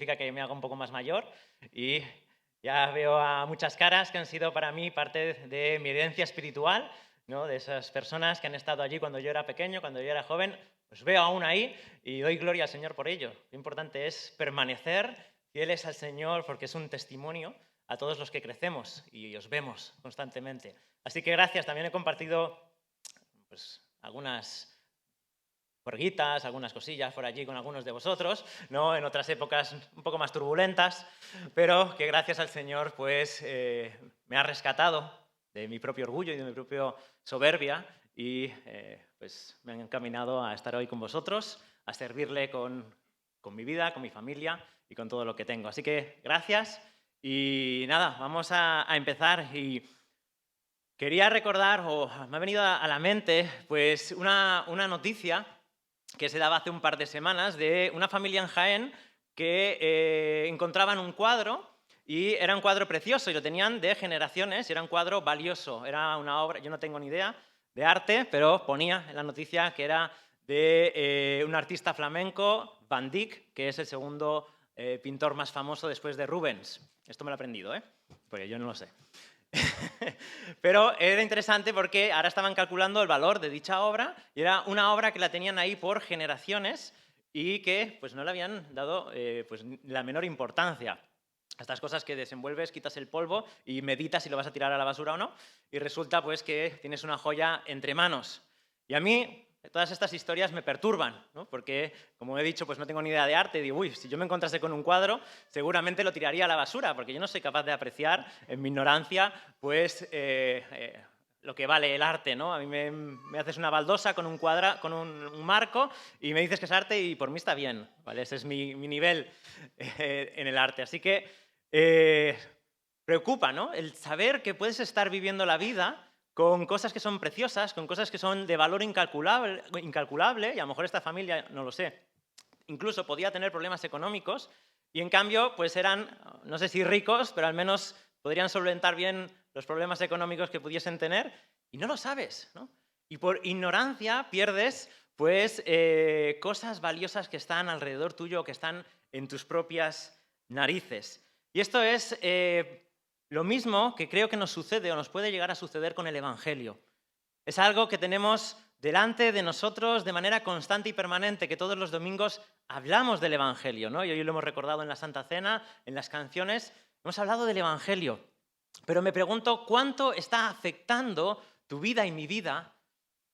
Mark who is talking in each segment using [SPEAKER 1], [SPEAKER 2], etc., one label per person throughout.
[SPEAKER 1] significa que me hago un poco más mayor y ya veo a muchas caras que han sido para mí parte de mi herencia espiritual, ¿no? De esas personas que han estado allí cuando yo era pequeño, cuando yo era joven. Os veo aún ahí y doy gloria al Señor por ello. Lo importante es permanecer fieles al Señor porque es un testimonio a todos los que crecemos y os vemos constantemente. Así que gracias. También he compartido pues, algunas juerguitas, algunas cosillas por allí con algunos de vosotros, ¿no? En otras épocas un poco más turbulentas, pero que gracias al Señor pues me ha rescatado de mi propio orgullo y de mi propia soberbia y pues me han encaminado a estar hoy con vosotros, a servirle con mi vida, con mi familia y con todo lo que tengo. Así que gracias y nada, vamos a empezar y quería recordar, o me ha venido a la mente, pues una noticia que se daba hace un par de semanas de una familia en Jaén que encontraban un cuadro y era un cuadro precioso y lo tenían de generaciones y era un cuadro valioso. Era una obra, yo no tengo ni idea de arte, pero ponía en la noticia que era de un artista flamenco, Van Dyck, que es el segundo pintor más famoso después de Rubens. Esto me lo he aprendido, porque yo no lo sé. Pero era interesante porque ahora estaban calculando el valor de dicha obra y era una obra que la tenían ahí por generaciones y que pues, no le habían dado pues, la menor importancia. Estas cosas que desenvuelves, quitas el polvo y meditas si lo vas a tirar a la basura o no y resulta pues, que tienes una joya entre manos. Y a mí todas estas historias me perturban, ¿no? Porque, como he dicho, pues no tengo ni idea de arte. Y digo, uy, si yo me encontrase con un cuadro, seguramente lo tiraría a la basura, porque yo no soy capaz de apreciar, en mi ignorancia, pues lo que vale el arte, ¿no? A mí me haces una baldosa con un marco y me dices que es arte y por mí está bien, ¿vale? Ese es mi nivel en el arte. Así que preocupa, ¿no? El saber que puedes estar viviendo la vida con cosas que son preciosas, con cosas que son de valor incalculable, y a lo mejor esta familia, no lo sé, incluso podía tener problemas económicos, y en cambio, pues eran, no sé si ricos, pero al menos podrían solventar bien los problemas económicos que pudiesen tener, y no lo sabes, ¿no? Y por ignorancia pierdes, pues, cosas valiosas que están alrededor tuyo, que están en tus propias narices. Y esto es lo mismo que creo que nos sucede o nos puede llegar a suceder con el Evangelio. Es algo que tenemos delante de nosotros de manera constante y permanente, que todos los domingos hablamos del Evangelio, ¿no? Y hoy lo hemos recordado en la Santa Cena, en las canciones, hemos hablado del Evangelio. Pero me pregunto, ¿cuánto está afectando tu vida y mi vida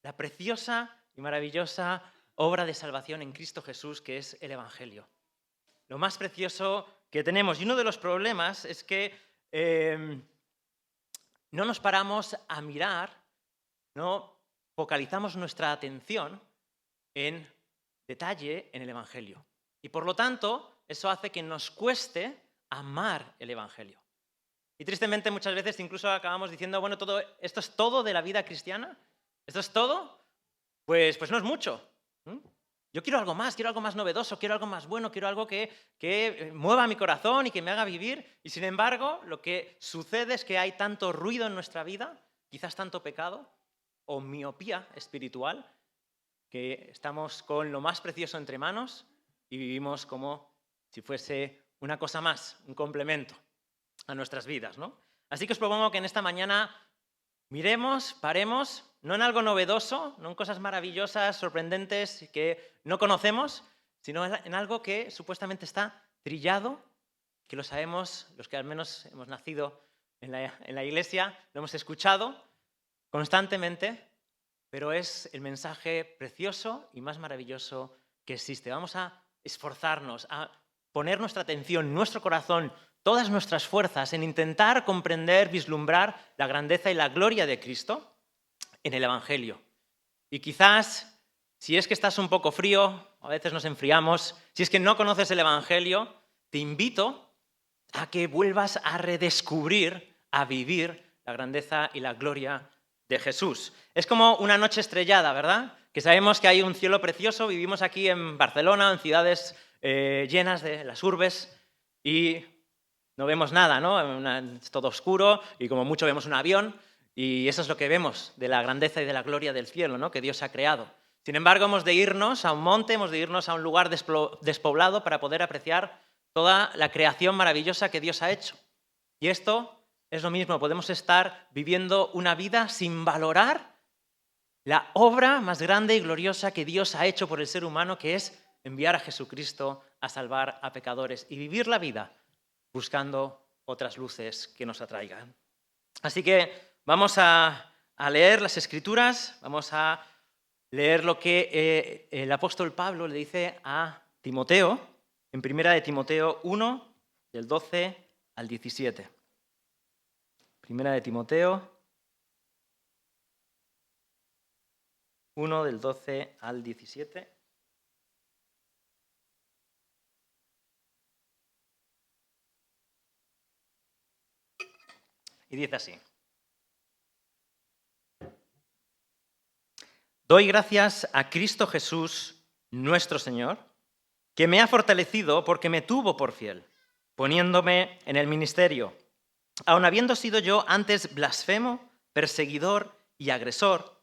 [SPEAKER 1] la preciosa y maravillosa obra de salvación en Cristo Jesús, que es el Evangelio? Lo más precioso que tenemos. Y uno de los problemas es que no nos paramos a mirar, no focalizamos nuestra atención en detalle en el Evangelio. Y por lo tanto, eso hace que nos cueste amar el Evangelio. Y tristemente muchas veces incluso acabamos diciendo, bueno, ¿esto es todo de la vida cristiana? ¿Esto es todo? Pues no es mucho. Yo quiero algo más novedoso, quiero algo más bueno, quiero algo que mueva mi corazón y que me haga vivir. Y sin embargo, lo que sucede es que hay tanto ruido en nuestra vida, quizás tanto pecado o miopía espiritual, que estamos con lo más precioso entre manos y vivimos como si fuese una cosa más, un complemento a nuestras vidas, ¿no? Así que os propongo que en esta mañana miremos, paremos, no en algo novedoso, no en cosas maravillosas, sorprendentes que no conocemos, sino en algo que supuestamente está trillado, que lo sabemos, los que al menos hemos nacido en la iglesia, lo hemos escuchado constantemente, pero es el mensaje precioso y más maravilloso que existe. Vamos a esforzarnos, a poner nuestra atención, nuestro corazón, todas nuestras fuerzas en intentar comprender, vislumbrar la grandeza y la gloria de Cristo en el Evangelio. Y quizás, si es que estás un poco frío, a veces nos enfriamos, si es que no conoces el Evangelio, te invito a que vuelvas a redescubrir, a vivir la grandeza y la gloria de Jesús. Es como una noche estrellada, ¿verdad? Que sabemos que hay un cielo precioso, vivimos aquí en Barcelona, en ciudades llenas de las urbes, y no vemos nada, ¿no? Es todo oscuro y como mucho vemos un avión y eso es lo que vemos de la grandeza y de la gloria del cielo, ¿no? Que Dios ha creado. Sin embargo, hemos de irnos a un monte, hemos de irnos a un lugar despoblado para poder apreciar toda la creación maravillosa que Dios ha hecho. Y esto es lo mismo, podemos estar viviendo una vida sin valorar la obra más grande y gloriosa que Dios ha hecho por el ser humano, que es enviar a Jesucristo a salvar a pecadores y vivir la vida buscando otras luces que nos atraigan. Así que vamos a leer las Escrituras, vamos a leer lo que el apóstol Pablo le dice a Timoteo, en 1 de Timoteo 1, del 12 al 17. 1 de Timoteo 1, del 12 al 17. Y dice así: Doy gracias a Cristo Jesús, nuestro Señor, que me ha fortalecido porque me tuvo por fiel, poniéndome en el ministerio, aun habiendo sido yo antes blasfemo, perseguidor y agresor.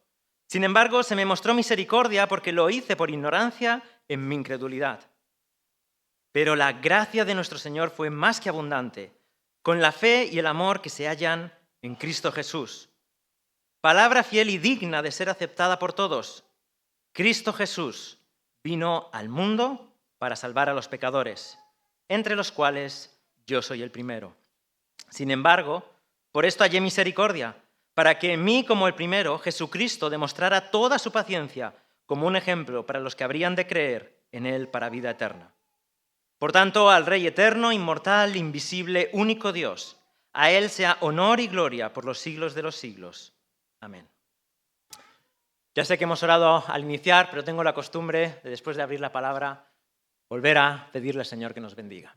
[SPEAKER 1] Sin embargo, se me mostró misericordia porque lo hice por ignorancia en mi incredulidad. Pero la gracia de nuestro Señor fue más que abundante, con la fe y el amor que se hallan en Cristo Jesús. Palabra fiel y digna de ser aceptada por todos. Cristo Jesús vino al mundo para salvar a los pecadores, entre los cuales yo soy el primero. Sin embargo, por esto hallé misericordia, para que en mí, como el primero, Jesucristo demostrara toda su paciencia como un ejemplo para los que habrían de creer en él para vida eterna. Por tanto, al Rey eterno, inmortal, invisible, único Dios, a él sea honor y gloria por los siglos de los siglos. Amén. Ya sé que hemos orado al iniciar, pero tengo la costumbre de, después de abrir la palabra, volver a pedirle al Señor que nos bendiga.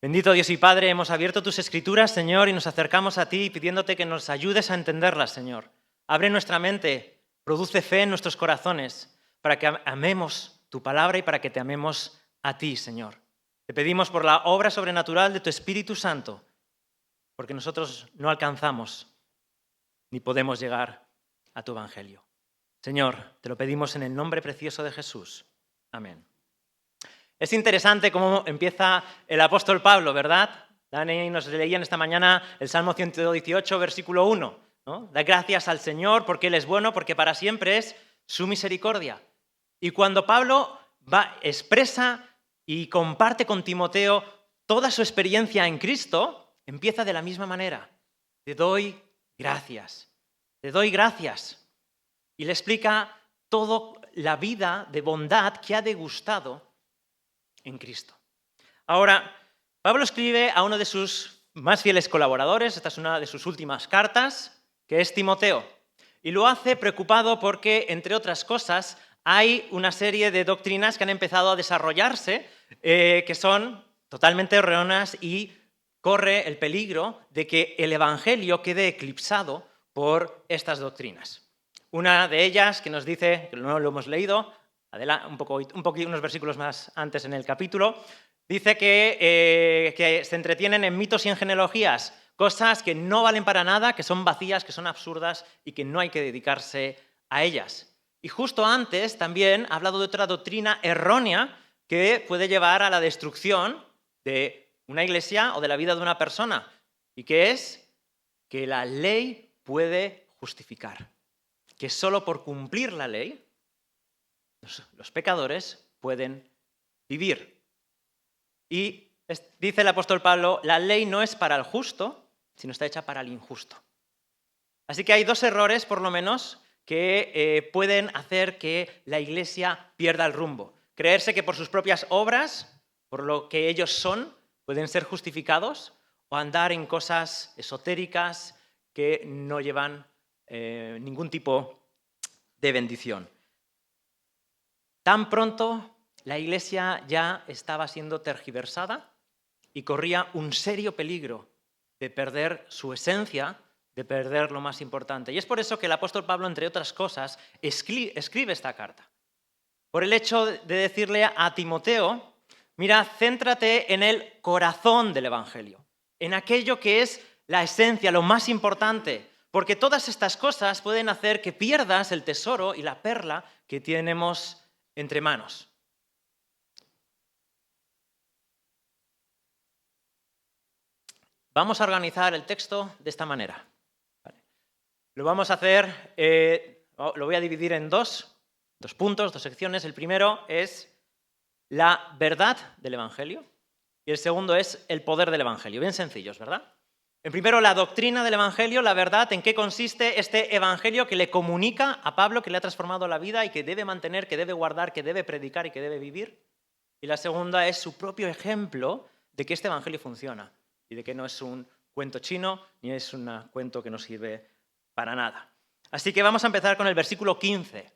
[SPEAKER 1] Bendito Dios y Padre, hemos abierto tus Escrituras, Señor, y nos acercamos a ti pidiéndote que nos ayudes a entenderlas, Señor. Abre nuestra mente, produce fe en nuestros corazones para que amemos tu palabra y para que te amemos a ti, Señor. Te pedimos por la obra sobrenatural de tu Espíritu Santo, porque nosotros no alcanzamos ni podemos llegar a tu Evangelio. Señor, te lo pedimos en el nombre precioso de Jesús. Amén. Es interesante cómo empieza el apóstol Pablo, ¿verdad? Dani nos leían esta mañana el Salmo 118, versículo 1, ¿no? Da gracias al Señor porque Él es bueno, porque para siempre es su misericordia. Y cuando Pablo expresa y comparte con Timoteo toda su experiencia en Cristo, empieza de la misma manera. Te doy gracias. Te doy gracias. Y le explica toda la vida de bondad que ha degustado en Cristo. Ahora, Pablo escribe a uno de sus más fieles colaboradores, esta es una de sus últimas cartas, que es Timoteo. Y lo hace preocupado porque, entre otras cosas, hay una serie de doctrinas que han empezado a desarrollarse que son totalmente erróneas y corre el peligro de que el Evangelio quede eclipsado por estas doctrinas. Una de ellas que nos dice, que no lo hemos leído, unos versículos más antes en el capítulo, dice que se entretienen en mitos y en genealogías, cosas que no valen para nada, que son vacías, que son absurdas y que no hay que dedicarse a ellas. Y justo antes también ha hablado de otra doctrina errónea que puede llevar a la destrucción de una iglesia o de la vida de una persona, y que es que la ley puede justificar, que solo por cumplir la ley los pecadores pueden vivir. Y dice el apóstol Pablo, la ley no es para el justo, sino está hecha para el injusto. Así que hay dos errores, por lo menos, que pueden hacer que la iglesia pierda el rumbo. Creerse que por sus propias obras, por lo que ellos son, pueden ser justificados, o andar en cosas esotéricas que no llevan ningún tipo de bendición. Tan pronto la iglesia ya estaba siendo tergiversada y corría un serio peligro de perder su esencia, de perder lo más importante. Y es por eso que el apóstol Pablo, entre otras cosas, escribe esta carta. Por el hecho de decirle a Timoteo, mira, céntrate en el corazón del Evangelio, en aquello que es la esencia, lo más importante, porque todas estas cosas pueden hacer que pierdas el tesoro y la perla que tenemos entre manos. vamos a organizar el texto de esta manera. ¿Vale? Lo vamos a hacer, lo voy a dividir en dos puntos, dos secciones. El primero es la verdad del Evangelio y el segundo es el poder del Evangelio. Bien sencillos, ¿verdad? En primero, la doctrina del Evangelio, la verdad, en qué consiste este Evangelio que le comunica a Pablo, que le ha transformado la vida y que debe mantener, que debe guardar, que debe predicar y que debe vivir. Y la segunda es su propio ejemplo de que este Evangelio funciona y de que no es un cuento chino ni es un cuento que no sirve para nada. Así que vamos a empezar con el versículo 15.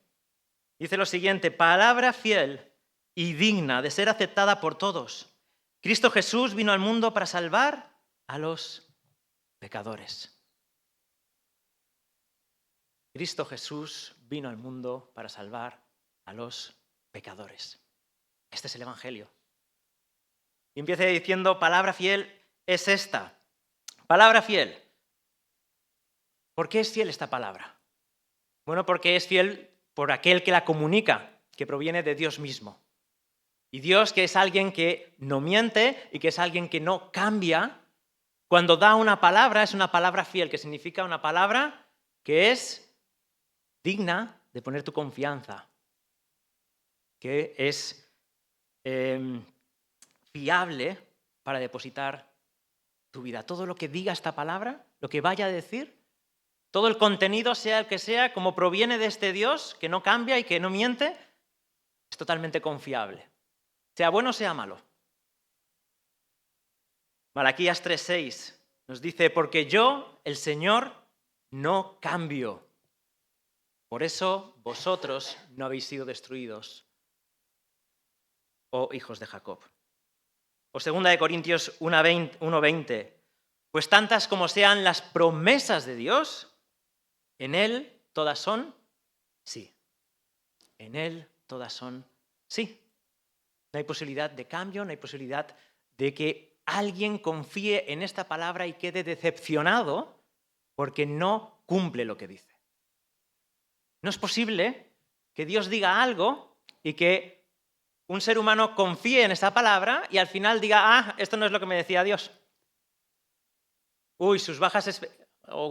[SPEAKER 1] Dice lo siguiente: palabra fiel y digna de ser aceptada por todos. Cristo Jesús vino al mundo para salvar a los pecadores. Cristo Jesús vino al mundo para salvar a los pecadores. Este es el Evangelio. Y empieza diciendo, palabra fiel es esta. Palabra fiel. ¿Por qué es fiel esta palabra? Bueno, porque es fiel por aquel que la comunica, que proviene de Dios mismo. Y Dios, que es alguien que no miente y que es alguien que no cambia, cuando da una palabra, es una palabra fiel, que significa una palabra que es digna de poner tu confianza, que es fiable para depositar tu vida. Todo lo que diga esta palabra, lo que vaya a decir, todo el contenido, sea el que sea, como proviene de este Dios, que no cambia y que no miente, es totalmente confiable. Sea bueno o sea malo. Malaquías 3:6 nos dice, porque yo, el Señor, no cambio. Por eso vosotros no habéis sido destruidos, oh hijos de Jacob. O 2 Corintios 1:20, pues tantas como sean las promesas de Dios, en Él todas son sí. En Él todas son sí. No hay posibilidad de cambio, no hay posibilidad de que alguien confíe en esta palabra y quede decepcionado porque no cumple lo que dice. No es posible que Dios diga algo y que un ser humano confíe en esa palabra y al final diga, esto no es lo que me decía Dios. O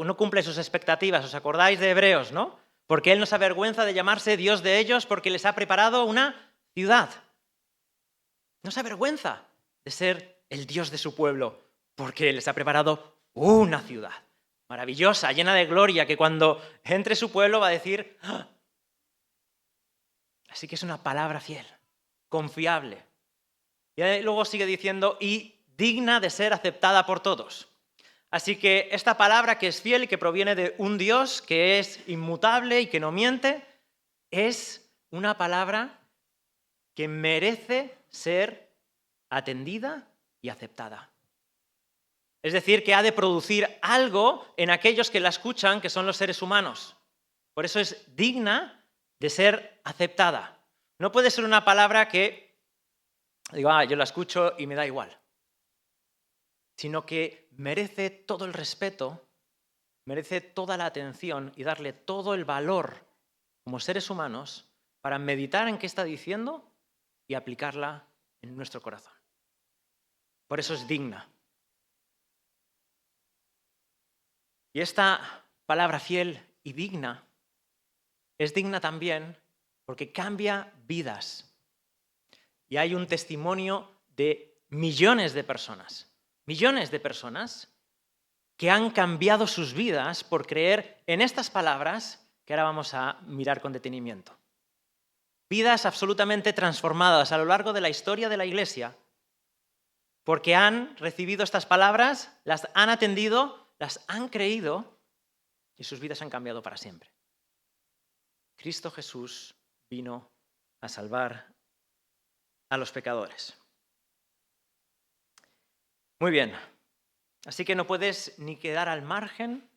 [SPEAKER 1] no cumple sus expectativas. ¿Os acordáis de Hebreos, no? Porque Él no se avergüenza de llamarse Dios de ellos porque les ha preparado una ciudad. No se avergüenza de ser el Dios de su pueblo porque les ha preparado una ciudad maravillosa, llena de gloria, que cuando entre su pueblo va a decir, ¡ah! Así que es una palabra fiel, confiable. Y luego sigue diciendo, y digna de ser aceptada por todos. Así que esta palabra que es fiel y que proviene de un Dios que es inmutable y que no miente, es una palabra que merece ser atendida y aceptada. Es decir, que ha de producir algo en aquellos que la escuchan, que son los seres humanos. Por eso es digna de ser aceptada. No puede ser una palabra que digo, yo la escucho y me da igual. Sino que merece todo el respeto, merece toda la atención y darle todo el valor como seres humanos para meditar en qué está diciendo y aplicarla en nuestro corazón. Por eso es digna. Y esta palabra fiel y digna es digna también porque cambia vidas. Y hay un testimonio de millones de personas que han cambiado sus vidas por creer en estas palabras que ahora vamos a mirar con detenimiento. Vidas absolutamente transformadas a lo largo de la historia de la Iglesia porque han recibido estas palabras, las han atendido, las han creído y sus vidas han cambiado para siempre. Cristo Jesús vino a salvar a los pecadores. Muy bien, así que no puedes ni quedar al margen,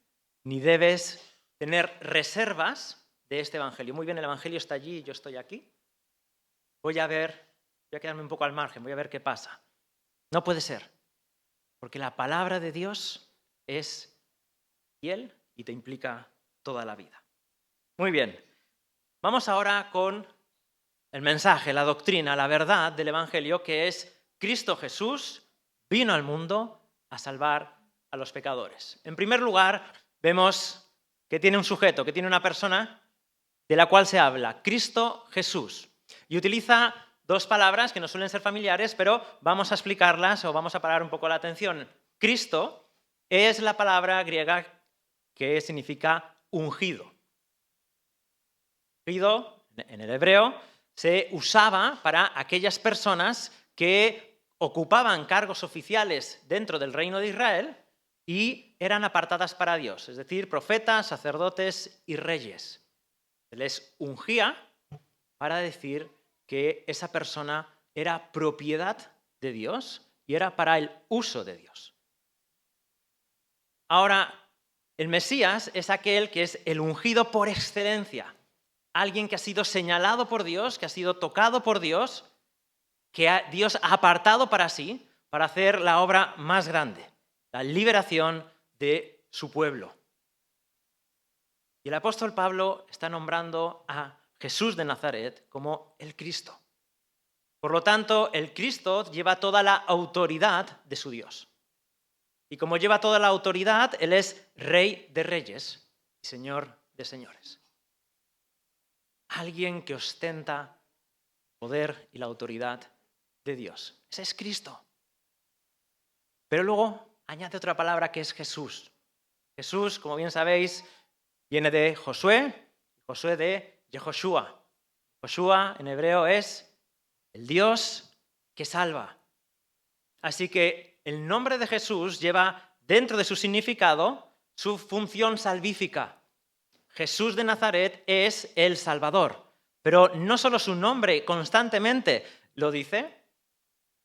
[SPEAKER 1] ni debes tener reservas de este Evangelio. Muy bien, el Evangelio está allí y yo estoy aquí. Voy a quedarme un poco al margen, voy a ver qué pasa. No puede ser, porque la palabra de Dios es fiel y te implica toda la vida. Muy bien, vamos ahora con el mensaje, la doctrina, la verdad del Evangelio, que es Cristo Jesús vino al mundo a salvar a los pecadores. En primer lugar, vemos que tiene un sujeto, que tiene una persona de la cual se habla, Cristo Jesús. Y utiliza dos palabras que no suelen ser familiares, pero vamos a explicarlas o vamos a parar un poco la atención. Cristo es la palabra griega que significa ungido. Ungido, en el hebreo, se usaba para aquellas personas que ocupaban cargos oficiales dentro del reino de Israel y eran apartadas para Dios, es decir, profetas, sacerdotes y reyes. Se les ungía para decir que esa persona era propiedad de Dios y era para el uso de Dios. Ahora, el Mesías es aquel que es el ungido por excelencia, alguien que ha sido señalado por Dios, que ha sido tocado por Dios, que Dios ha apartado para sí, para hacer la obra más grande, la liberación de su pueblo. Y el apóstol Pablo está nombrando a Jesús de Nazaret como el Cristo. Por lo tanto, el Cristo lleva toda la autoridad de su Dios. Y como lleva toda la autoridad, Él es Rey de Reyes y Señor de Señores. Alguien que ostenta el poder y la autoridad de Dios. Ese es Cristo. Pero luego añade otra palabra que es Jesús. Jesús, como bien sabéis, viene de Josué, Josué de Yehoshua. Joshua en hebreo es el Dios que salva. Así que el nombre de Jesús lleva dentro de su significado su función salvífica. Jesús de Nazaret es el Salvador, pero no solo su nombre constantemente lo dice,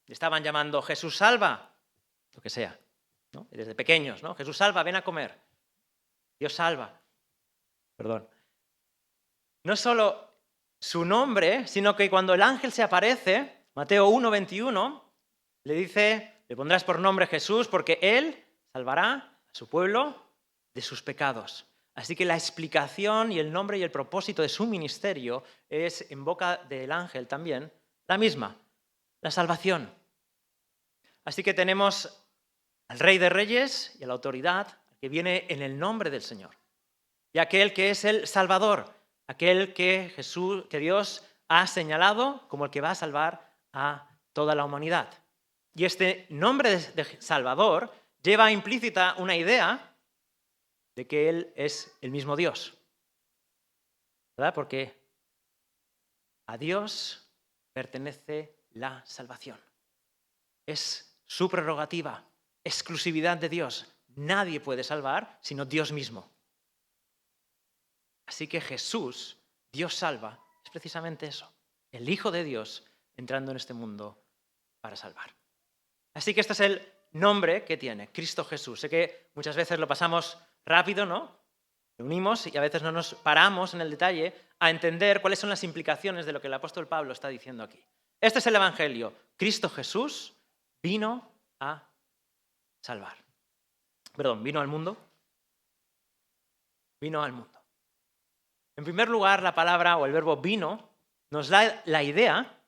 [SPEAKER 1] le estaban llamando Jesús salva, lo que sea, ¿no? Desde pequeños, ¿no? Jesús salva, ven a comer. Dios salva. Perdón. No solo su nombre, sino que cuando el ángel se aparece, Mateo 1:21, le dice, le pondrás por nombre Jesús porque él salvará a su pueblo de sus pecados. Así que la explicación y el nombre y el propósito de su ministerio es, en boca del ángel también, la misma, la salvación. Así que tenemos al Rey de Reyes y a la autoridad que viene en el nombre del Señor. Y aquel que es el Salvador, aquel que Dios ha señalado como el que va a salvar a toda la humanidad. Y este nombre de Salvador lleva implícita una idea de que Él es el mismo Dios. ¿Verdad? Porque a Dios pertenece la salvación. Es su prerrogativa, exclusividad de Dios. Nadie puede salvar sino Dios mismo. Así que Jesús, Dios salva, es precisamente eso. El Hijo de Dios entrando en este mundo para salvar. Así que este es el nombre que tiene, Cristo Jesús. Sé que muchas veces lo pasamos rápido, ¿no? Lo unimos y a veces no nos paramos en el detalle a entender cuáles son las implicaciones de lo que el apóstol Pablo está diciendo aquí. Este es el Evangelio. Cristo Jesús vino a salvar. Vino al mundo. Vino al mundo. En primer lugar, la palabra o el verbo vino nos da la idea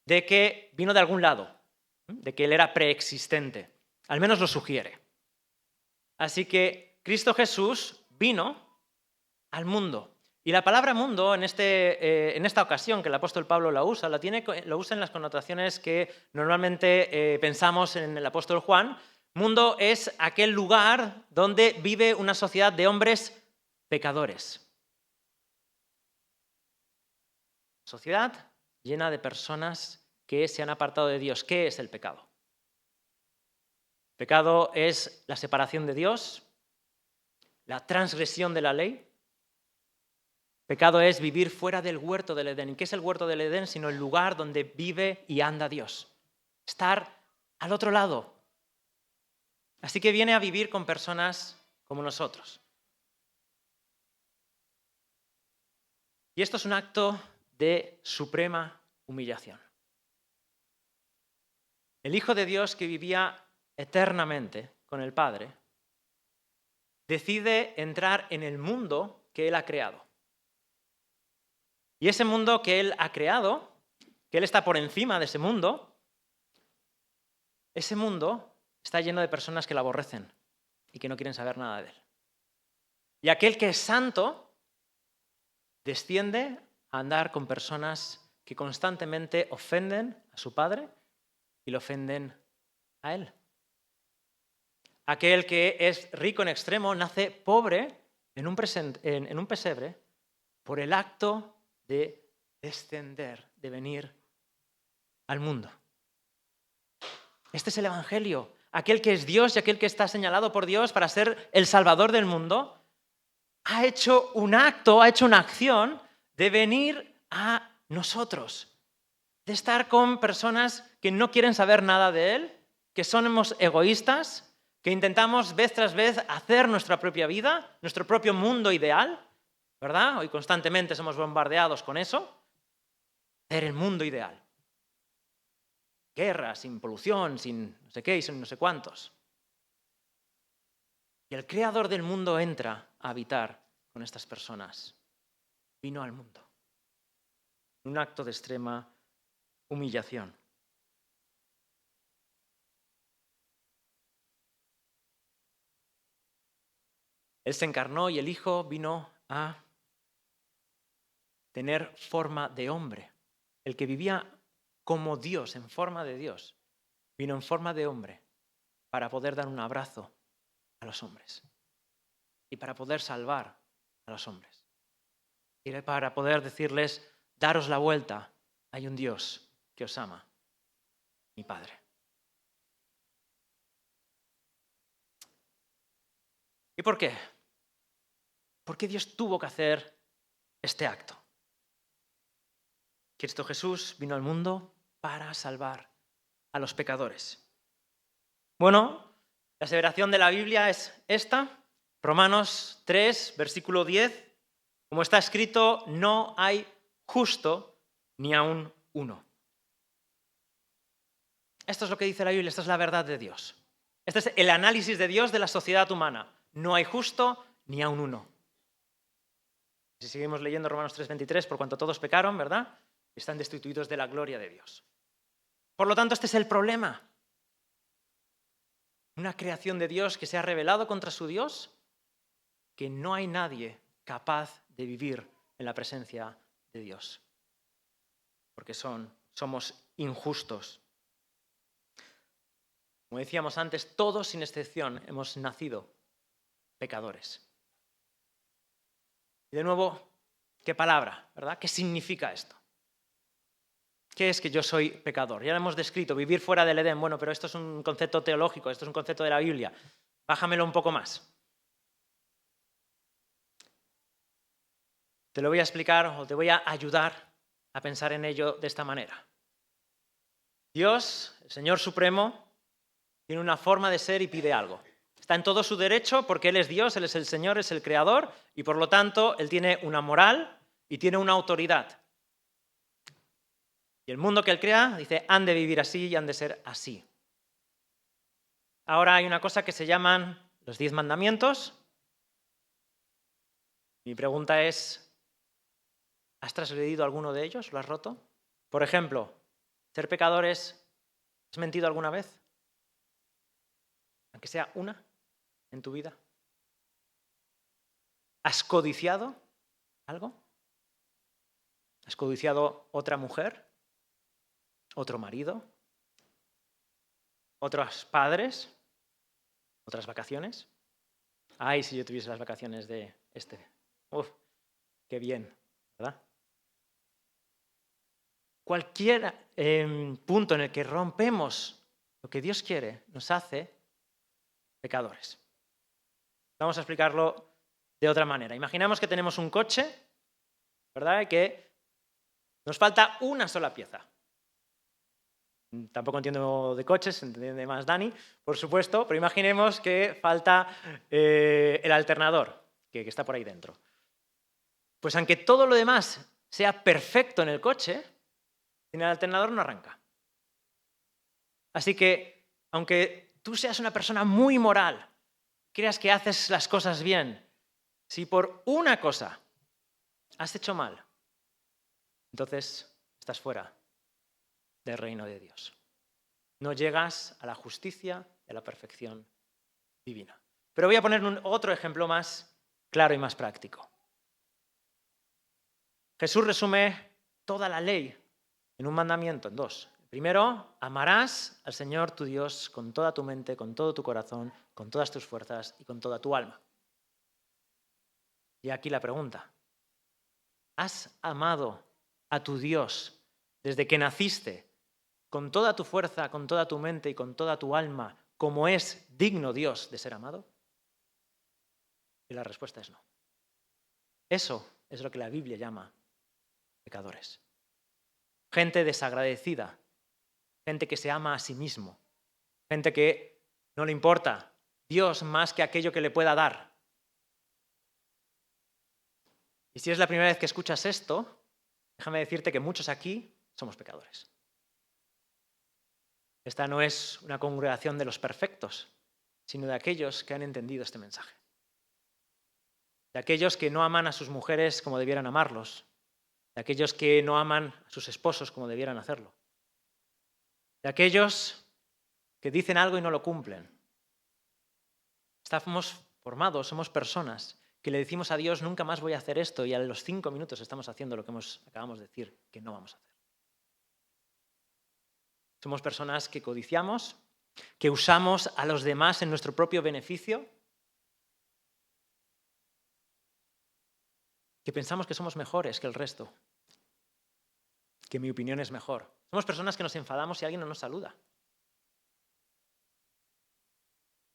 [SPEAKER 1] de que vino de algún lado, de que Él era preexistente. Al menos lo sugiere. Así que Cristo Jesús vino al mundo. Y la palabra mundo, en esta ocasión que el apóstol Pablo la usa, lo usa en las connotaciones que normalmente pensamos en el apóstol Juan. Mundo es aquel lugar donde vive una sociedad de hombres pecadores. Sociedad llena de personas que se han apartado de Dios. ¿Qué es el pecado? El pecado es la separación de Dios, la transgresión de la ley. Pecado es vivir fuera del huerto del Edén. ¿Y qué es el huerto del Edén? Sino el lugar donde vive y anda Dios. Estar al otro lado. Así que viene a vivir con personas como nosotros. Y esto es un acto de suprema humillación. El Hijo de Dios que vivía eternamente con el Padre decide entrar en el mundo que Él ha creado. Y ese mundo que Él ha creado, que Él está por encima de ese mundo está lleno de personas que lo aborrecen, y que no quieren saber nada de él. Y aquel que es santo desciende a andar con personas que constantemente ofenden a su Padre y le ofenden a él. Aquel que es rico en extremo nace pobre en un pesebre por el acto de descender, de venir al mundo. Este es el Evangelio. Aquel que es Dios y aquel que está señalado por Dios para ser el Salvador del mundo, ha hecho un acto, ha hecho una acción de venir a nosotros, de estar con personas que no quieren saber nada de Él, que somos egoístas, que intentamos vez tras vez hacer nuestra propia vida, nuestro propio mundo ideal, ¿verdad? Hoy constantemente somos bombardeados con eso, hacer el mundo ideal. Guerra, sin polución, sin no sé qué y sin no sé cuántos. Y el creador del mundo entra a habitar con estas personas. Vino al mundo. Un acto de extrema humillación. Él se encarnó y el Hijo vino a tener forma de hombre. El que vivía como Dios, en forma de Dios, vino en forma de hombre para poder dar un abrazo a los hombres y para poder salvar a los hombres y para poder decirles, daros la vuelta, hay un Dios que os ama, mi Padre. ¿Y por qué? ¿Por qué Dios tuvo que hacer este acto? Cristo Jesús vino al mundo para salvar a los pecadores. Bueno, la aseveración de la Biblia es esta, Romanos 3, versículo 10. Como está escrito, no hay justo ni aun uno. Esto es lo que dice la Biblia, esta es la verdad de Dios. Este es el análisis de Dios de la sociedad humana. No hay justo ni aun uno. Si seguimos leyendo Romanos 3:23, por cuanto todos pecaron, ¿verdad? Están destituidos de la gloria de Dios. Por lo tanto, este es el problema. Una creación de Dios que se ha rebelado contra su Dios, que no hay nadie capaz de vivir en la presencia de Dios. Porque somos injustos. Como decíamos antes, todos sin excepción hemos nacido pecadores. Y de nuevo, ¿qué palabra, verdad? ¿Qué significa esto? ¿Qué es que yo soy pecador? Ya lo hemos descrito, vivir fuera del Edén. Bueno, pero esto es un concepto teológico, esto es un concepto de la Biblia. Bájamelo un poco más. Te lo voy a explicar o te voy a ayudar a pensar en ello de esta manera. Dios, el Señor Supremo, tiene una forma de ser y pide algo. Está en todo su derecho porque Él es Dios, Él es el Señor, es el Creador y por lo tanto Él tiene una moral y tiene una autoridad. Y el mundo que Él crea dice, han de vivir así y han de ser así. Ahora hay una cosa que se llaman los 10 mandamientos. Mi pregunta es, ¿has transgredido alguno de ellos? ¿Lo has roto? Por ejemplo, ser pecadores, ¿has mentido alguna vez? Aunque sea una en tu vida. ¿Has codiciado algo? ¿Has codiciado otra mujer? ¿Otro marido? ¿Otros padres? ¿Otras vacaciones? Ay, si yo tuviese las vacaciones de este. Uf, qué bien, ¿verdad? Cualquier punto en el que rompemos lo que Dios quiere nos hace pecadores. Vamos a explicarlo de otra manera. Imaginamos que tenemos un coche, ¿verdad? Y que nos falta una sola pieza. Tampoco entiendo de coches, entiende más Dani, por supuesto, pero imaginemos que falta el alternador, que está por ahí dentro. Pues aunque todo lo demás sea perfecto en el coche, sin el alternador no arranca. Así que, aunque tú seas una persona muy moral, creas que haces las cosas bien, si por una cosa has hecho mal, entonces estás fuera del reino de Dios. No llegas a la justicia y a la perfección divina. Pero voy a poner otro ejemplo más claro y más práctico. Jesús resume toda la ley en un mandamiento, en dos. Primero, amarás al Señor tu Dios con toda tu mente, con todo tu corazón, con todas tus fuerzas y con toda tu alma. Y aquí la pregunta. ¿Has amado a tu Dios desde que naciste con toda tu fuerza, con toda tu mente y con toda tu alma, como es digno Dios de ser amado? Y la respuesta es no. Eso es lo que la Biblia llama pecadores. Gente desagradecida, gente que se ama a sí mismo, gente que no le importa Dios más que aquello que le pueda dar. Y si es la primera vez que escuchas esto, déjame decirte que muchos aquí somos pecadores. Esta no es una congregación de los perfectos, sino de aquellos que han entendido este mensaje. De aquellos que no aman a sus mujeres como debieran amarlos, de aquellos que no aman a sus esposos como debieran hacerlo, de aquellos que dicen algo y no lo cumplen. Estamos formados, somos personas que le decimos a Dios nunca más voy a hacer esto y a los 5 minutos estamos haciendo lo que acabamos de decir que no vamos a hacer. Somos personas que codiciamos, que usamos a los demás en nuestro propio beneficio, que pensamos que somos mejores que el resto, que mi opinión es mejor. Somos personas que nos enfadamos si alguien no nos saluda.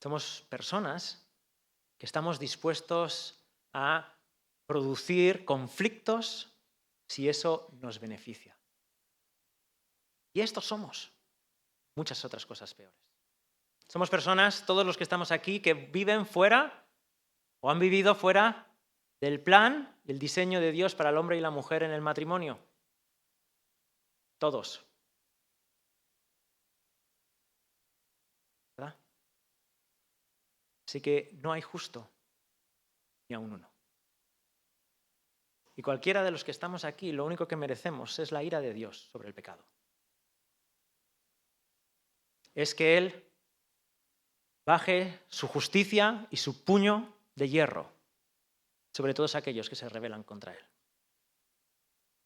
[SPEAKER 1] Somos personas que estamos dispuestos a producir conflictos si eso nos beneficia. Y estos somos muchas otras cosas peores. Somos personas, todos los que estamos aquí, que viven fuera o han vivido fuera del plan y el diseño de Dios para el hombre y la mujer en el matrimonio. Todos. ¿Verdad? Así que no hay justo ni aun uno. Y cualquiera de los que estamos aquí, lo único que merecemos es la ira de Dios sobre el pecado. Es que Él baje su justicia y su puño de hierro sobre todos aquellos que se rebelan contra Él.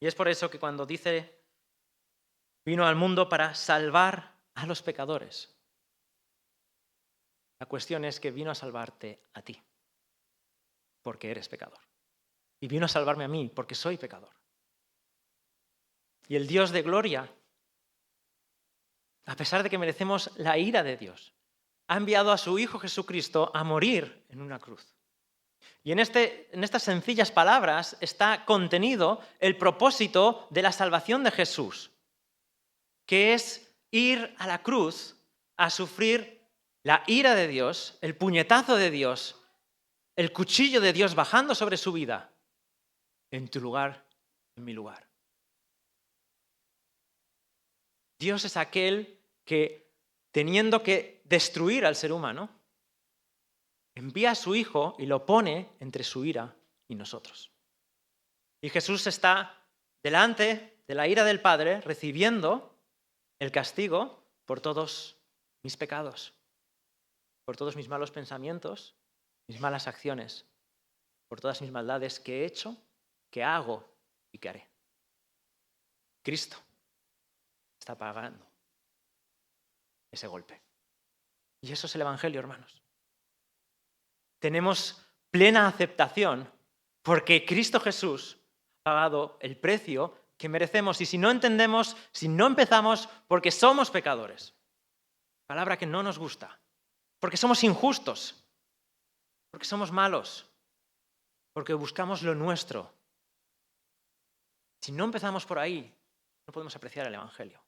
[SPEAKER 1] Y es por eso que cuando dice vino al mundo para salvar a los pecadores, la cuestión es que vino a salvarte a ti, porque eres pecador. Y vino a salvarme a mí, porque soy pecador. Y el Dios de gloria, a pesar de que merecemos la ira de Dios, ha enviado a su Hijo Jesucristo a morir en una cruz. Y en estas sencillas palabras está contenido el propósito de la salvación de Jesús, que es ir a la cruz a sufrir la ira de Dios, el puñetazo de Dios, el cuchillo de Dios bajando sobre su vida, en tu lugar, en mi lugar. Dios es aquel que, teniendo que destruir al ser humano, envía a su Hijo y lo pone entre su ira y nosotros. Y Jesús está delante de la ira del Padre, recibiendo el castigo por todos mis pecados, por todos mis malos pensamientos, mis malas acciones, por todas mis maldades que he hecho, que hago y que haré. Cristo está pagando ese golpe. Y eso es el Evangelio, hermanos. Tenemos plena aceptación porque Cristo Jesús ha pagado el precio que merecemos. Y si no entendemos, si no empezamos, porque somos pecadores, palabra que no nos gusta, porque somos injustos, porque somos malos, porque buscamos lo nuestro. Si no empezamos por ahí, no podemos apreciar el Evangelio.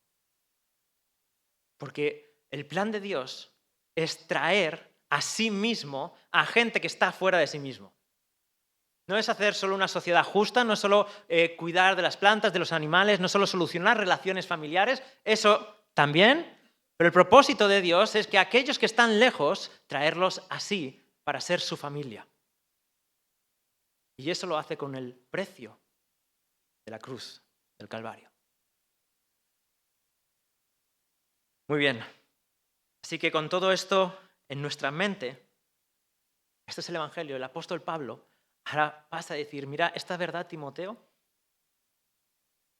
[SPEAKER 1] Porque el plan de Dios es traer a sí mismo a gente que está fuera de sí mismo. No es hacer solo una sociedad justa, no es solo cuidar de las plantas, de los animales, no es solo solucionar relaciones familiares, eso también, pero el propósito de Dios es que aquellos que están lejos, traerlos así para ser su familia. Y eso lo hace con el precio de la cruz del Calvario. Muy bien, así que con todo esto en nuestra mente, Este es el Evangelio. El apóstol Pablo ahora pasa a decir, mira, esta verdad, Timoteo,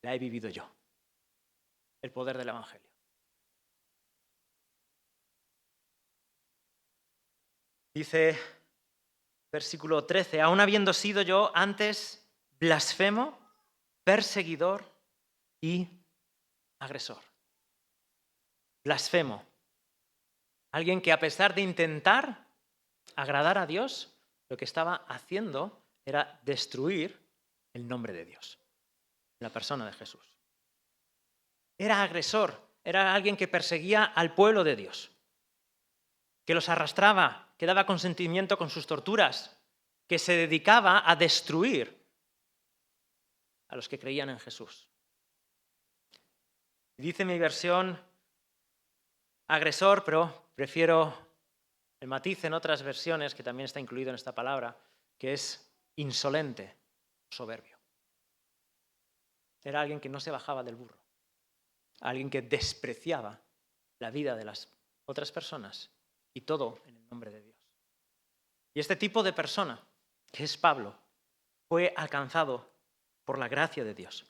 [SPEAKER 1] la he vivido yo. El poder del Evangelio. Dice, versículo 13, aún habiendo sido yo antes blasfemo, perseguidor y agresor. Blasfemo. Alguien que a pesar de intentar agradar a Dios, lo que estaba haciendo era destruir el nombre de Dios, la persona de Jesús. Era agresor, era alguien que perseguía al pueblo de Dios, que los arrastraba, que daba consentimiento con sus torturas, que se dedicaba a destruir a los que creían en Jesús. Dice mi versión agresor, pero prefiero el matiz en otras versiones, que también está incluido en esta palabra, que es insolente, soberbio. Era alguien que no se bajaba del burro, alguien que despreciaba la vida de las otras personas y todo en el nombre de Dios. Y este tipo de persona, que es Pablo, fue alcanzado por la gracia de Dios.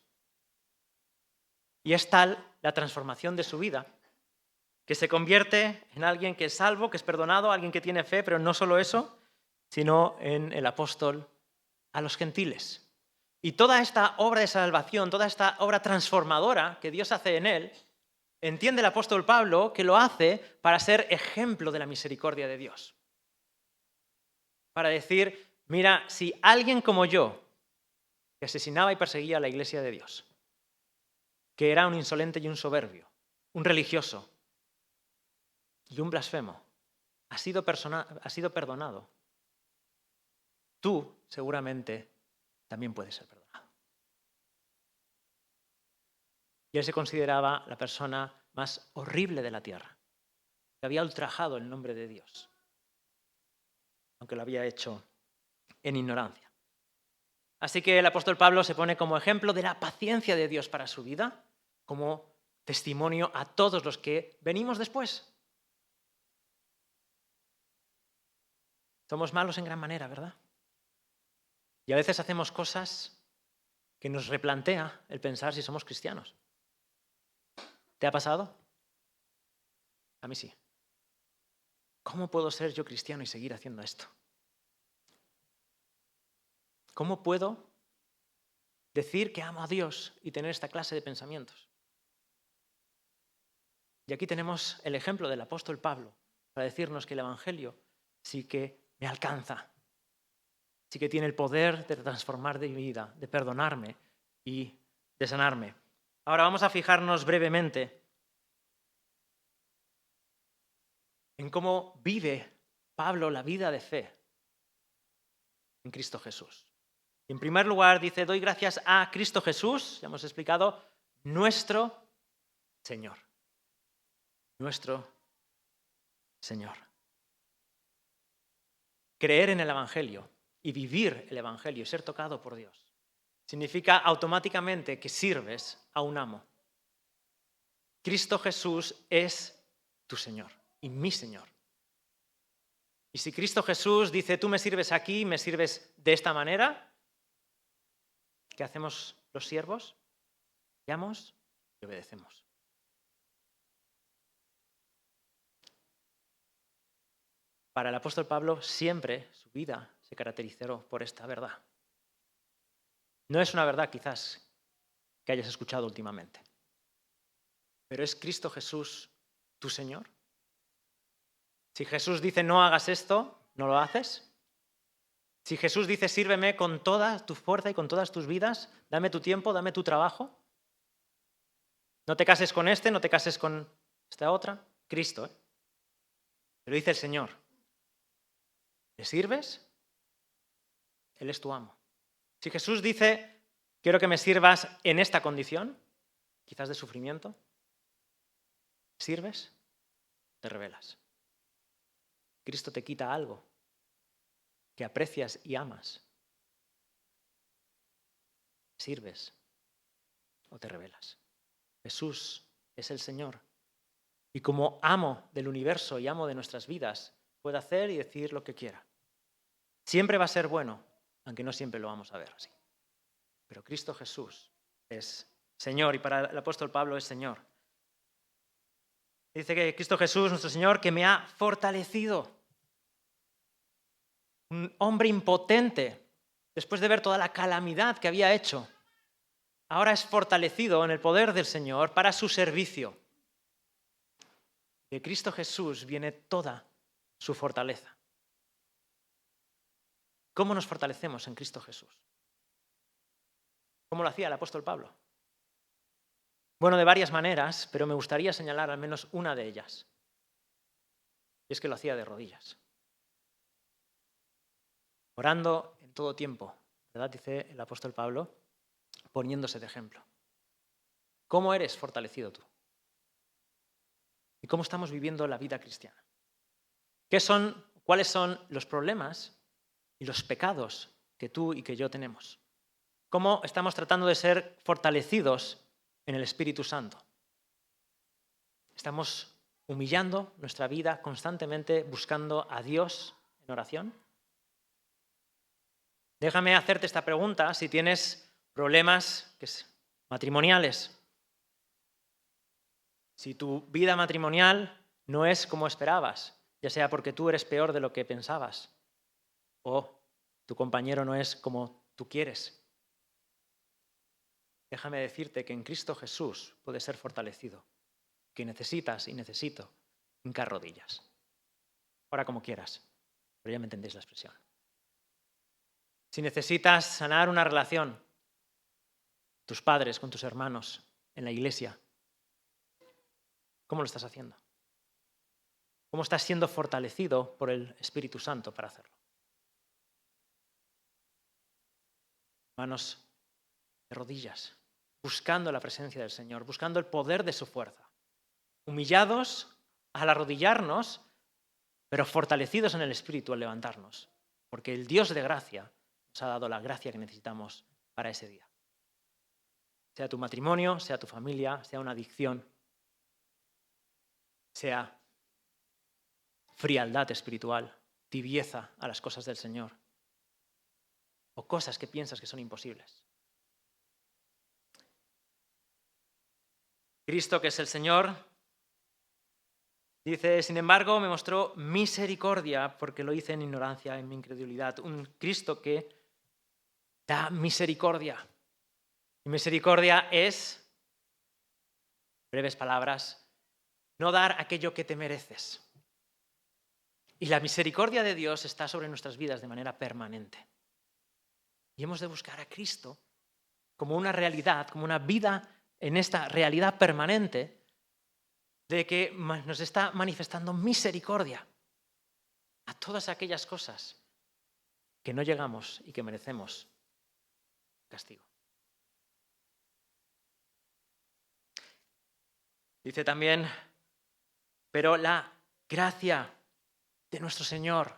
[SPEAKER 1] Y es tal la transformación de su vida que se convierte en alguien que es salvo, que es perdonado, alguien que tiene fe, pero no solo eso, sino en el apóstol a los gentiles. Y toda esta obra de salvación, toda esta obra transformadora que Dios hace en él, entiende el apóstol Pablo que lo hace para ser ejemplo de la misericordia de Dios. Para decir, mira, si alguien como yo, que asesinaba y perseguía a la iglesia de Dios, que era un insolente y un soberbio, un religioso y un blasfemo, ha sido perdonado, tú seguramente también puedes ser perdonado. Y él se consideraba la persona más horrible de la tierra, que había ultrajado el nombre de Dios, aunque lo había hecho en ignorancia. Así que el apóstol Pablo se pone como ejemplo de la paciencia de Dios para su vida, como testimonio a todos los que venimos después. Somos malos en gran manera, ¿verdad? Y a veces hacemos cosas que nos replantea el pensar si somos cristianos. ¿Te ha pasado? A mí sí. ¿Cómo puedo ser yo cristiano y seguir haciendo esto? ¿Cómo puedo decir que amo a Dios y tener esta clase de pensamientos? Y aquí tenemos el ejemplo del apóstol Pablo para decirnos que el Evangelio sí que me alcanza, sí que tiene el poder de transformar de mi vida, de perdonarme y de sanarme. Ahora vamos a fijarnos brevemente en cómo vive Pablo la vida de fe en Cristo Jesús. En primer lugar, dice, doy gracias a Cristo Jesús, ya hemos explicado, nuestro Señor. Nuestro Señor. Creer en el Evangelio y vivir el Evangelio y ser tocado por Dios significa automáticamente que sirves a un amo. Cristo Jesús es tu Señor y mi Señor. Y si Cristo Jesús dice, tú me sirves aquí, me sirves de esta manera, ¿qué hacemos los siervos? Callamos y obedecemos. Para el apóstol Pablo siempre su vida se caracterizó por esta verdad. No es una verdad quizás que hayas escuchado últimamente, pero ¿es Cristo Jesús tu Señor? Si Jesús dice no hagas esto, ¿no lo haces? Si Jesús dice sírveme con toda tu fuerza y con todas tus vidas, dame tu tiempo, dame tu trabajo, no te cases con este, no te cases con esta otra, Cristo, ¿eh? Pero dice el Señor, ¿le sirves? Él es tu amo. Si Jesús dice, quiero que me sirvas en esta condición, quizás de sufrimiento, ¿sirves? Te rebelas. Cristo te quita algo que aprecias y amas. ¿Sirves o te rebelas? Jesús es el Señor. Y como amo del universo y amo de nuestras vidas, puede hacer y decir lo que quiera. siempre va a ser bueno, aunque no siempre lo vamos a ver así. Pero Cristo Jesús es Señor y para el apóstol Pablo es Señor. Dice que Cristo Jesús, nuestro Señor, que me ha fortalecido. Un hombre impotente, después de ver toda la calamidad que había hecho, ahora es fortalecido en el poder del Señor para su servicio. De Cristo Jesús viene toda su fortaleza. ¿Cómo nos fortalecemos en Cristo Jesús? ¿Cómo lo hacía el apóstol Pablo? Bueno, de varias maneras, pero me gustaría señalar al menos una de ellas. Y es que lo hacía de rodillas. Orando en todo tiempo, ¿verdad? Dice el apóstol Pablo, poniéndose de ejemplo. ¿Cómo eres fortalecido tú? ¿Y cómo estamos viviendo la vida cristiana? ¿Cuáles son los problemas y los pecados que tú y que yo tenemos? ¿Cómo estamos tratando de ser fortalecidos en el Espíritu Santo? ¿Estamos humillando nuestra vida constantemente buscando a Dios en oración? Déjame hacerte esta pregunta si tienes problemas matrimoniales. Si tu vida matrimonial no es como esperabas, ya sea porque tú eres peor de lo que pensabas o tu compañero no es como tú quieres, déjame decirte que en Cristo Jesús puedes ser fortalecido, que necesitas y necesito hincar rodillas. Ahora como quieras, pero ya me entendéis la expresión. Si necesitas sanar una relación, tus padres, con tus hermanos, en la iglesia, ¿cómo lo estás haciendo? ¿Cómo estás siendo fortalecido por el Espíritu Santo para hacerlo? Manos de rodillas, buscando la presencia del Señor, buscando el poder de su fuerza. Humillados al arrodillarnos, pero fortalecidos en el Espíritu al levantarnos. Porque el Dios de gracia nos ha dado la gracia que necesitamos para ese día. Sea tu matrimonio, sea tu familia, sea una adicción, sea frialdad espiritual, tibieza a las cosas del Señor, o cosas que piensas que son imposibles. Cristo, que es el Señor, dice, sin embargo, me mostró misericordia porque lo hice en ignorancia, en mi incredulidad. Un Cristo que da misericordia. Y misericordia es, breves palabras, no dar aquello que te mereces. Y la misericordia de Dios está sobre nuestras vidas de manera permanente. Y hemos de buscar a Cristo como una realidad, como una vida en esta realidad permanente de que nos está manifestando misericordia a todas aquellas cosas que no llegamos y que merecemos castigo. Dice también, pero la gracia de nuestro Señor,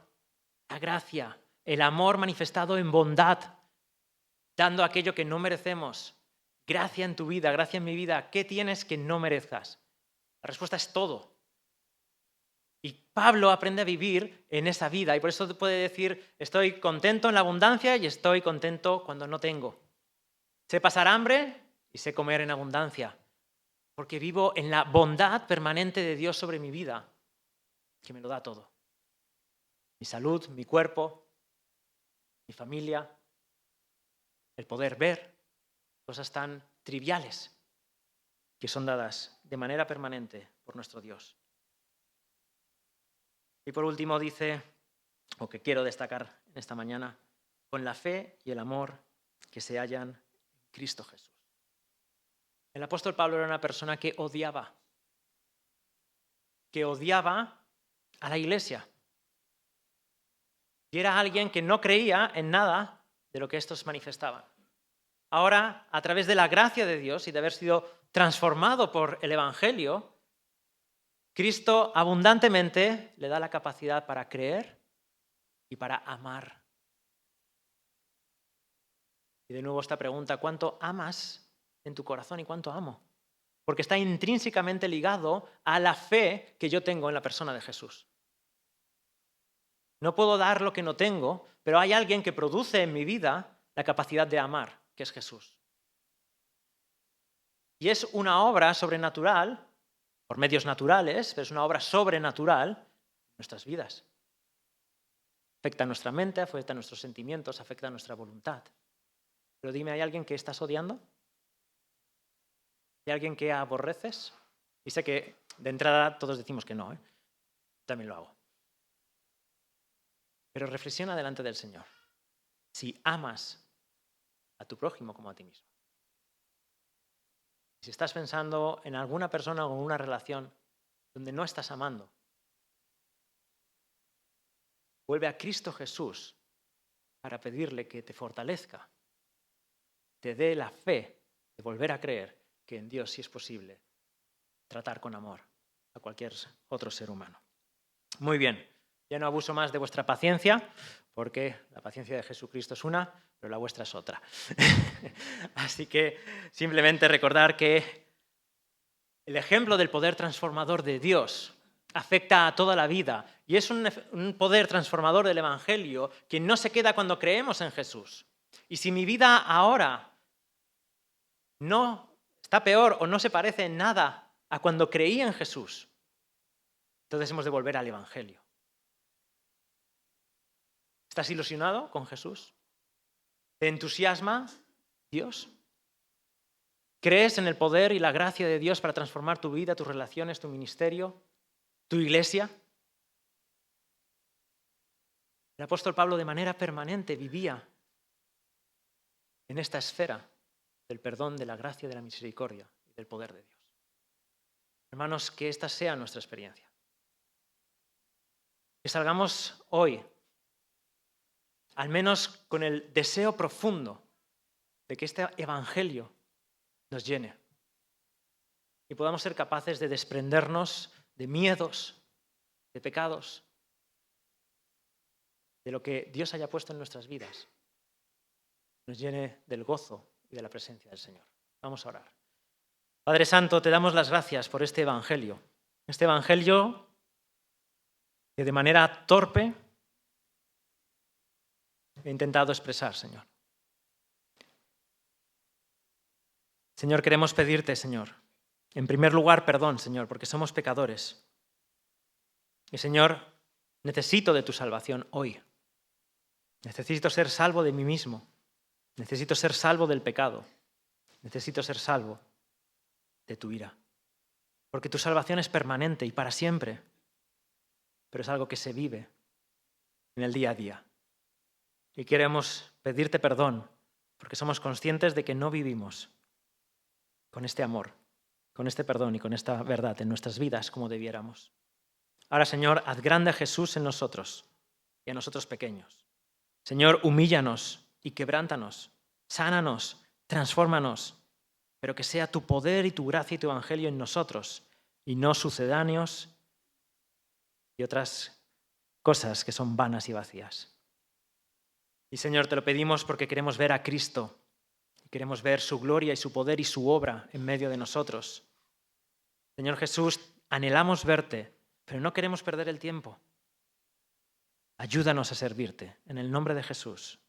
[SPEAKER 1] la gracia, el amor manifestado en bondad, dando aquello que no merecemos, gracia en tu vida, gracia en mi vida, ¿qué tienes que no merezcas? La respuesta es todo. Y Pablo aprende a vivir en esa vida y por eso puede decir, estoy contento en la abundancia y estoy contento cuando no tengo. Sé pasar hambre y sé comer en abundancia, porque vivo en la bondad permanente de Dios sobre mi vida, que me lo da todo. Mi salud, mi cuerpo, mi familia, el poder ver, cosas tan triviales que son dadas de manera permanente por nuestro Dios. Y por último dice, o que quiero destacar en esta mañana, con la fe y el amor que se hallan en Cristo Jesús. El apóstol Pablo era una persona que odiaba a la iglesia. Y era alguien que no creía en nada de lo que estos manifestaban. Ahora, a través de la gracia de Dios y de haber sido transformado por el Evangelio, Cristo abundantemente le da la capacidad para creer y para amar. Y de nuevo esta pregunta, ¿cuánto amas en tu corazón y cuánto amo? Porque está intrínsecamente ligado a la fe que yo tengo en la persona de Jesús. No puedo dar lo que no tengo, pero hay alguien que produce en mi vida la capacidad de amar, que es Jesús. Y es una obra sobrenatural, por medios naturales, pero es una obra sobrenatural en nuestras vidas. Afecta a nuestra mente, afecta a nuestros sentimientos, afecta a nuestra voluntad. Pero dime, ¿hay alguien que estás odiando? ¿Hay alguien que aborreces? Y sé que de entrada todos decimos que no, ¿eh? También lo hago. Pero reflexiona delante del Señor. Si amas a tu prójimo como a ti mismo. Si estás pensando en alguna persona o en una relación donde no estás amando, vuelve a Cristo Jesús para pedirle que te fortalezca, te dé la fe de volver a creer que en Dios sí es posible tratar con amor a cualquier otro ser humano. Muy bien, ya no abuso más de vuestra paciencia, porque la paciencia de Jesucristo es una, pero la vuestra es otra. Así que simplemente recordar que el ejemplo del poder transformador de Dios afecta a toda la vida y es un poder transformador del Evangelio que no se queda cuando creemos en Jesús. Y si mi vida ahora no está peor o no se parece en nada a cuando creí en Jesús, entonces hemos de volver al Evangelio. ¿Estás ilusionado con Jesús? ¿Te entusiasma Dios? ¿Crees en el poder y la gracia de Dios para transformar tu vida, tus relaciones, tu ministerio, tu iglesia? El apóstol Pablo de manera permanente vivía en esta esfera del perdón, de la gracia, de la misericordia y del poder de Dios. Hermanos, que esta sea nuestra experiencia. Que salgamos hoy, al menos con el deseo profundo de que este evangelio nos llene y podamos ser capaces de desprendernos de miedos, de pecados, de lo que Dios haya puesto en nuestras vidas, nos llene del gozo y de la presencia del Señor. Vamos a orar. Padre Santo, te damos las gracias por este evangelio que de manera torpe he intentado expresar, Señor. Señor, queremos pedirte, Señor, en primer lugar, perdón, Señor, porque somos pecadores. Y, Señor, necesito de tu salvación hoy. Necesito ser salvo de mí mismo. Necesito ser salvo del pecado. Necesito ser salvo de tu ira. Porque tu salvación es permanente y para siempre, pero es algo que se vive en el día a día. Y queremos pedirte perdón porque somos conscientes de que no vivimos con este amor, con este perdón y con esta verdad en nuestras vidas como debiéramos. Ahora, Señor, haz grande a Jesús en nosotros y a nosotros pequeños. Señor, humíllanos y quebrántanos, sánanos, transfórmanos, pero que sea tu poder y tu gracia y tu evangelio en nosotros y no sucedáneos y otras cosas que son vanas y vacías. Y Señor, te lo pedimos porque queremos ver a Cristo, queremos ver su gloria y su poder y su obra en medio de nosotros. Señor Jesús, anhelamos verte, pero no queremos perder el tiempo. Ayúdanos a servirte, en el nombre de Jesús.